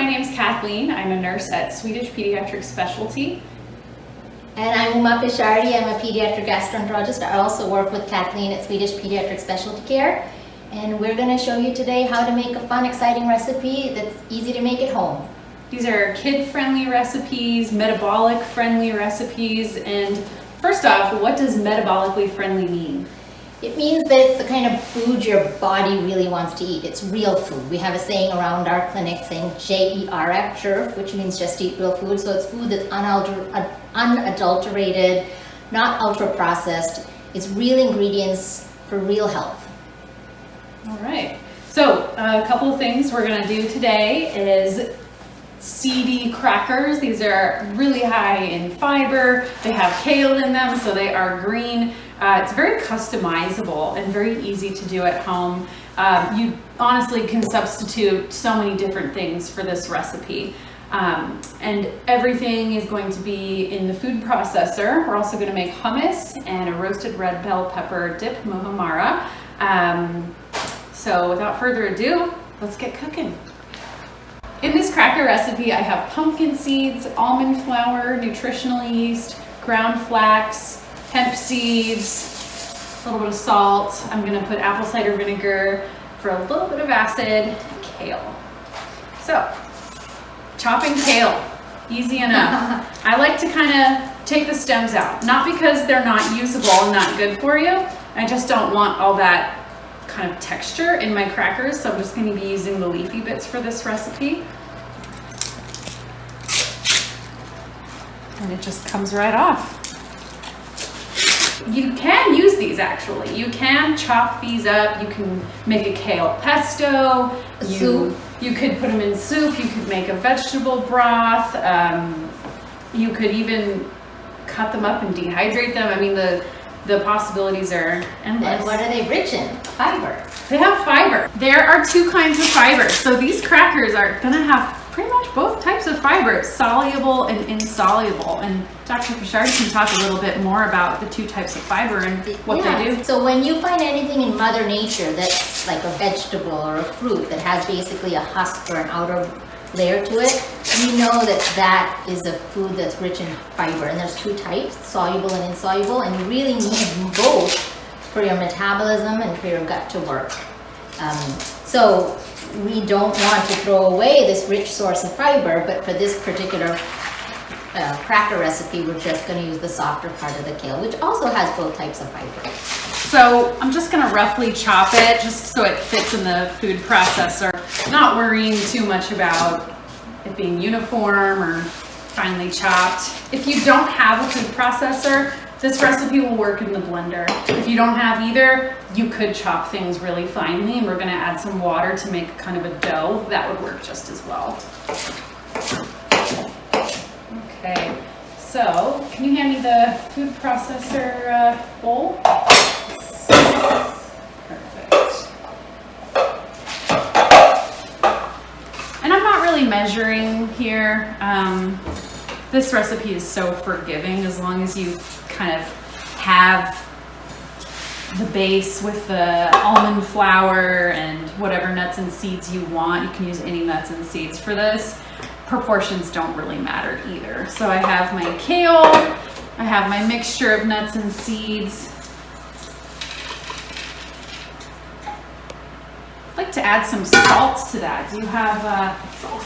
my name is Kathleen. I'm a nurse at Swedish Pediatric Specialty. And I'm Pisharody. I'm a pediatric gastroenterologist. I also work with Kathleen at Swedish Pediatric Specialty Care. And we're going to show you today how to make a fun, exciting recipe that's easy to make at home. These are kid-friendly recipes, metabolic-friendly recipes, and first off, what does metabolically friendly mean? It means that it's the kind of food your body really wants to eat. It's real food. We have a saying around our clinic saying JERF, which means just eat real food. So it's food that's unadulterated, not ultra-processed. It's real ingredients for real health. All right. So a couple of things we're going to do today is Seedy crackers. These are really high in fiber. They have kale in them, so they are green. It's very customizable and very easy to do at home. You honestly can substitute so many different things for this recipe. And everything is going to be in the food processor. We're also going to make hummus and a roasted red bell pepper dip muhammara. So without further ado, let's get cooking. In this cracker recipe, I have pumpkin seeds, almond flour, nutritional yeast, ground flax, hemp seeds, a little bit of salt. I'm going to put apple cider vinegar for a little bit of acid, and kale. So, chopping kale, easy enough. I like to kind of take the stems out, not because they're not usable and not good for you. I just don't want all that kind of texture in my crackers, so I'm just going to be using the leafy bits for this recipe. And it just comes right off. You can use these actually. You can chop these up. You can make a kale pesto. You could put them in soup. You could make a vegetable broth. You could even cut them up and dehydrate them. I mean, the possibilities are endless. And what are they rich in? Fiber. They have fiber. There are two kinds of fiber. So these crackers are gonna have pretty much both types of fiber, soluble and insoluble. And Dr. Pisharody can talk a little bit more about the two types of fiber and what they do. So when you find anything in Mother Nature that's like a vegetable or a fruit that has basically a husk or an outer layer to it, you know that that is a food that's rich in fiber. And there's two types, soluble and insoluble, and you really need both for your metabolism and for your gut to work. So we don't want to throw away this rich source of fiber, but for this particular cracker recipe, we're just going to use the softer part of the kale, which also has both types of fiber. So I'm just going to roughly chop it just so it fits in the food processor, not worrying too much about it being uniform or finely chopped. If you don't have a food processor, this recipe will work in the blender. If you don't have either, you could chop things really finely, and we're going to add some water to make kind of a dough. That would work just as well. Okay, so can you hand me the food processor bowl? Perfect. And I'm not really measuring here. This recipe is so forgiving as long as you kind of have the base with the almond flour and whatever nuts and seeds you want. You can use any nuts and seeds for this. Proportions don't really matter either. So I have my kale, I have my mixture of nuts and seeds. I'd like to add some salt to that. Do you have salt?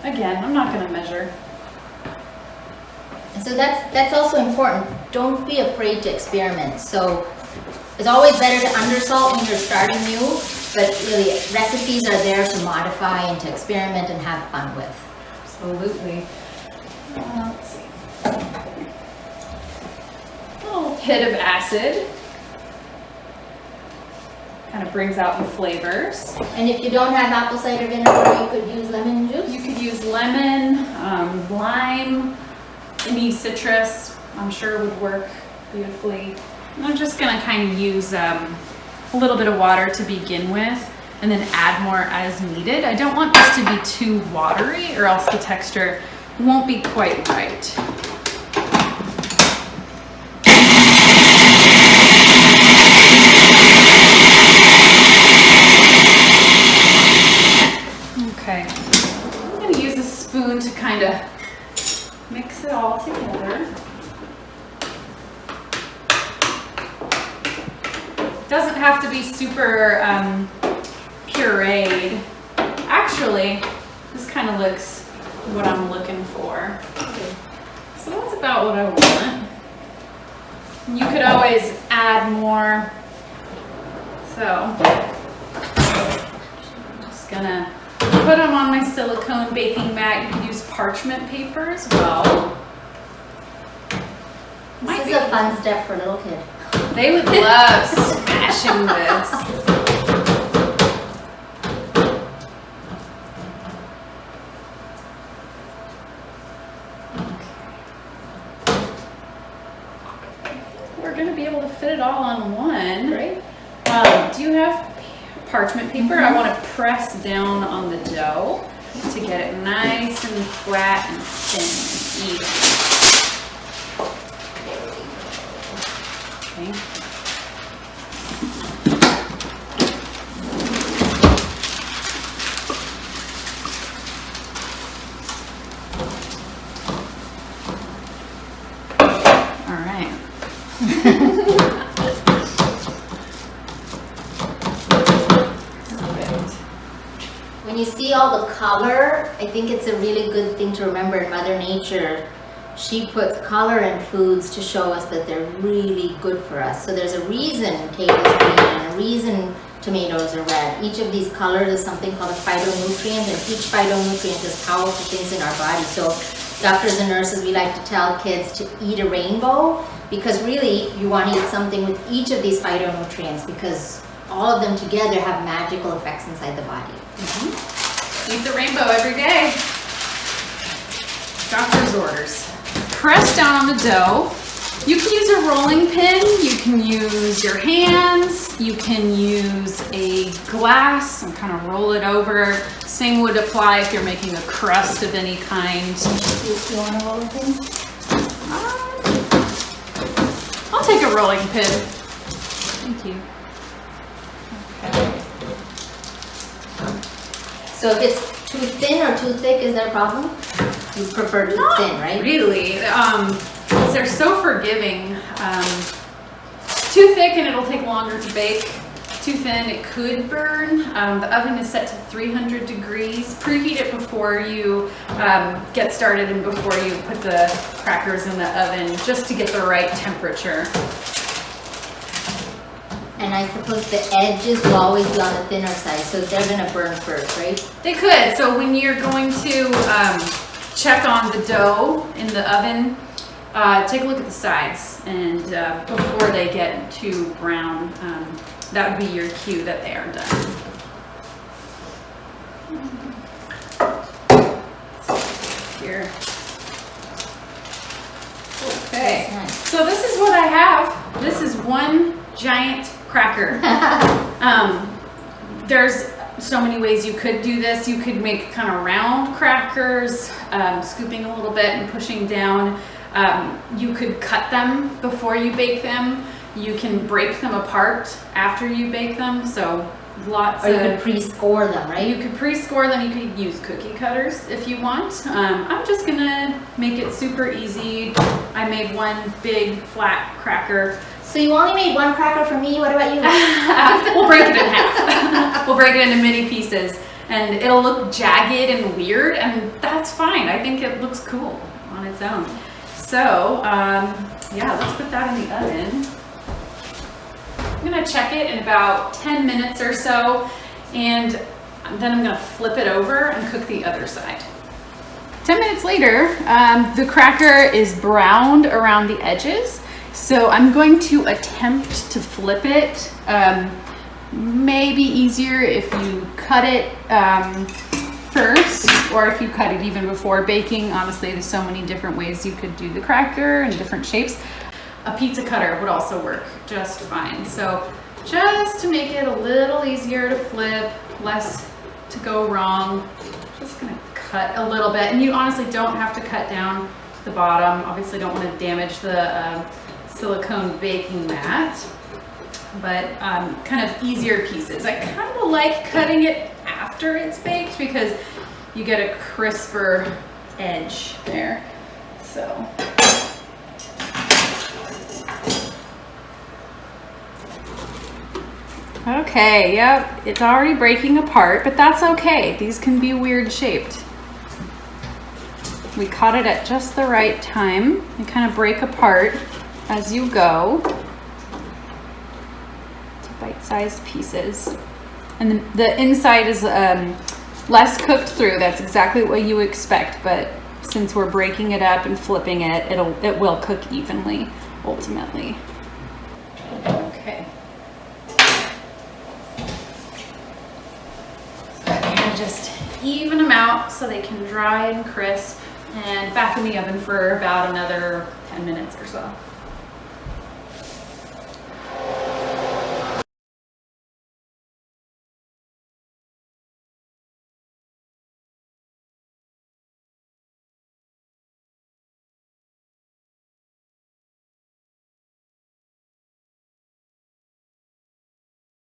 Again, I'm not going to measure. So that's also important. Don't be afraid to experiment. So it's always better to undersalt when you're starting new, but really recipes are there to modify and to experiment and have fun with. Absolutely. Let's see. A little hit of acid. Kind of brings out the flavors. And if you don't have apple cider vinegar, you could use lemon juice. You could use lemon, lime, any citrus, I'm sure would work beautifully. And I'm just gonna kind of use a little bit of water to begin with and then add more as needed. I don't want this to be too watery or else the texture won't be quite right. Doesn't have to be super pureed. Actually, this kind of looks what I'm looking for. So that's about what I want. You could always add more. So I'm just gonna put them on my silicone baking mat. You could use parchment paper as well. This is a fun step for a little kid. They would love smashing this. We're going to be able to fit it all on one. Right? Do you have parchment paper? I want to press down on the dough to get it nice and flat and thin and even. Okay. All right. Perfect. When you see all the color, I think it's a really good thing to remember in Mother Nature. She puts color in foods to show us that they're really good for us. So there's a reason kale is green and a reason tomatoes are red. Each of these colors is something called a phytonutrient, and each phytonutrient is powerful things in our body. So doctors and nurses, we like to tell kids to eat a rainbow, because really you want to eat something with each of these phytonutrients, because all of them together have magical effects inside the body. Eat the rainbow every day. Doctor's orders. Press down on the dough. You can use a rolling pin, you can use your hands, you can use a glass and kind of roll it over. Same would apply if you're making a crust of any kind. You want a rolling pin? I'll take a rolling pin. Thank you. Okay. So if it's too thin or too thick, is there a problem? You prefer too thin, right? Really, they're so forgiving. Too thick and it'll take longer to bake. Too thin, it could burn. The oven is set to 300 degrees. Preheat it before you get started and before you put the crackers in the oven, just to get the right temperature. And I suppose the edges will always be on the thinner side, so they're gonna burn first, right? They could. So when you're going to check on the dough in the oven, take a look at the sides, and before they get too brown, that would be your cue that they are done. Here. Okay. Nice. So this is what I have. This is one giant cracker. There's so many ways you could do this. You could make kind of round crackers, scooping a little bit and pushing down. You could cut them before you bake them. You can break them apart after you bake them. So lots or you could pre-score them, right? You could pre-score them. You could use cookie cutters if you want. I'm just gonna make it super easy. I made one big flat cracker. So you only made one cracker for me. What about you? We'll break it in half. We'll break it into mini pieces, and it'll look jagged and weird, and that's fine. I think it looks cool on its own. So yeah, let's put that in the oven. I'm gonna check it in about 10 minutes or so, and then I'm gonna flip it over and cook the other side. 10 minutes later, the cracker is browned around the edges. So I'm going to attempt to flip it. Maybe easier if you cut it first, or if you cut it even before baking. Honestly, there's so many different ways you could do the cracker in different shapes. A pizza cutter would also work just fine. So just to make it a little easier to flip, less to go wrong, just gonna cut a little bit. And you honestly don't have to cut down the bottom. Obviously don't want to damage the silicone baking mat, but kind of easier pieces. I kind of like cutting it after it's baked because you get a crisper edge there. So Okay, yep, it's already breaking apart, but that's okay. These can be weird shaped. We caught it at just the right time. You kind of break apart as you go to bite-sized pieces. And the inside is less cooked through. That's exactly what you expect, but since we're breaking it up and flipping it, it will cook evenly, ultimately. Okay. So I'm gonna just even them out so they can dry and crisp, and back in the oven for about another 10 minutes or so.